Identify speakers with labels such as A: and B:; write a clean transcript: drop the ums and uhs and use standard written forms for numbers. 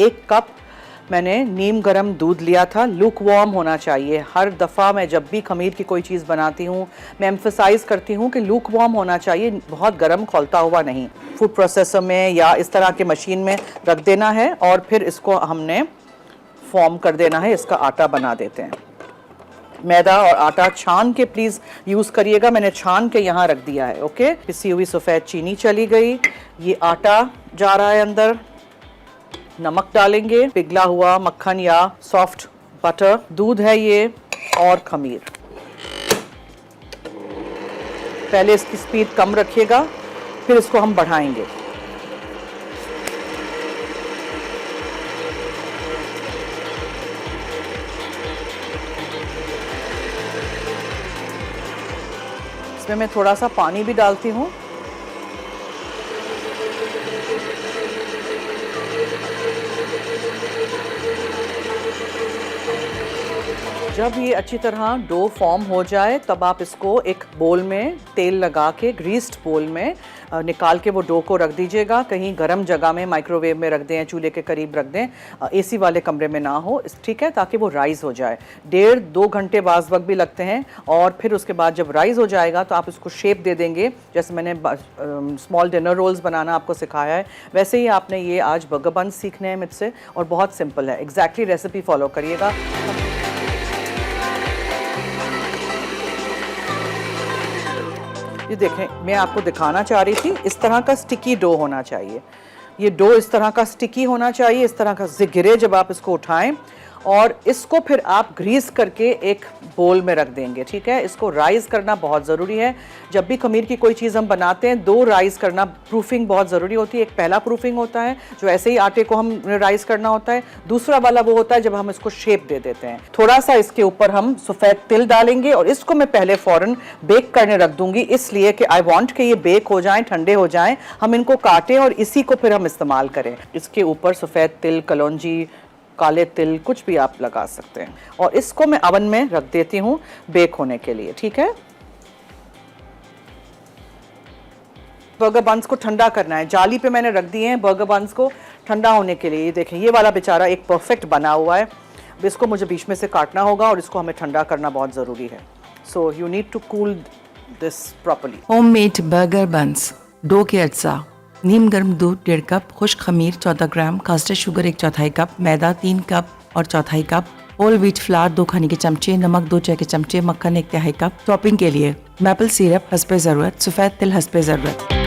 A: 1 cup मैंने नीम गर्म दूध लिया था, लूक वार्म होना चाहिए। हर दफ़ा मैं जब भी खमीर की कोई चीज़ बनाती हूँ मैं एम्फसाइज़ करती हूँ कि लूक वार्म होना चाहिए, बहुत गर्म खौलता हुआ नहीं। फूड प्रोसेसर में या इस तरह के मशीन में रख देना है और फिर इसको हमने फॉर्म कर देना है। इसका आटा बना देते हैं। मैदा और आटा छान के प्लीज़ यूज़ करिएगा, मैंने छान के यहाँ रख दिया है। ओके, पिसी हुई सफ़ेद चीनी चली गई, ये आटा जा रहा है अंदर। नमक डालेंगे, पिघला हुआ मक्खन या सॉफ्ट बटर, दूध है ये, और खमीर। पहले इसकी स्पीड कम रखिएगा, फिर इसको हम बढ़ाएंगे। इसमें मैं थोड़ा सा पानी भी डालती हूँ। जब ये अच्छी तरह डो फॉर्म हो जाए तब आप इसको एक बोल में तेल लगा के, ग्रीस्ड बोल में निकाल के वो डो को रख दीजिएगा। कहीं गर्म जगह में, माइक्रोवेव में रख दें, चूल्हे के करीब रख दें, एसी वाले कमरे में ना हो, ठीक है, ताकि वो राइज़ हो जाए। 1.5-2 घंटे बाज़ वक्त भी लगते हैं। और फिर उसके बाद जब राइज़ हो जाएगा तो आप इसको शेप दे देंगे। जैसे मैंने स्मॉल डिनर रोल्स बनाना आपको सिखाया है, वैसे ही आपने ये आज बर्गर बन सीखने हैं मुझसे, और बहुत सिंपल है। एग्जैक्टली रेसिपी फॉलो करिएगा। ये देखें, मैं आपको दिखाना चाह रही थी, इस तरह का स्टिकी डो होना चाहिए। ये डो इस तरह का स्टिकी होना चाहिए, इस तरह का गिरे जब आप इसको उठाएं, और इसको फिर आप ग्रीस करके एक बोल में रख देंगे। ठीक है, इसको राइज़ करना बहुत ज़रूरी है। जब भी खमीर की कोई चीज़ हम बनाते हैं 2 राइज़ करना, प्रूफिंग बहुत ज़रूरी होती है। एक पहला प्रूफिंग होता है जो ऐसे ही आटे को हम राइज़ करना होता है, दूसरा वाला वो होता है जब हम इसको शेप दे देते हैं। थोड़ा सा इसके ऊपर हम सफ़ेद तिल डालेंगे, और इसको मैं पहले फ़ौरन बेक करने रख दूँगी, इसलिए कि आई वॉन्ट कि ये बेक हो जाएँ, ठंडे हो जाएँ, हम इनको काटें और इसी को फिर हम इस्तेमाल करें। इसके ऊपर सफ़ेद तिल, कलौंजी, काले तिल, कुछ भी आप लगा सकते हैं। और इसको मैं अवन में रख देती हूँ बेक होने के लिए। ठीक है, बर्गर बंस को ठंडा करना है। जाली पे मैंने रख दिए हैं बर्गर बंस को ठंडा होने के लिए। ये देखें, ये वाला बेचारा एक परफेक्ट बना हुआ है। अब इसको मुझे बीच में से काटना होगा और इसको हमें ठंडा करना बहुत ज़रूरी है। So you need to cool this properly.
B: Homemade burger buns. Dough के अज्जा: नीम गर्म दूध 1.5 कप, खुश्क खमीर 14 ग्राम, कास्टर शुगर 1/4 कप, मैदा 3 कप और 1/4 कप, होल व्हीट फ्लावर 2 खाने के चमचे, नमक 2 चाय के चमचे, मक्खन 1/3 कप। टॉपिंग के लिए मैपल सिरप हस्बे ज़रूरत, सफ़ेद तिल हस्बे ज़रूरत।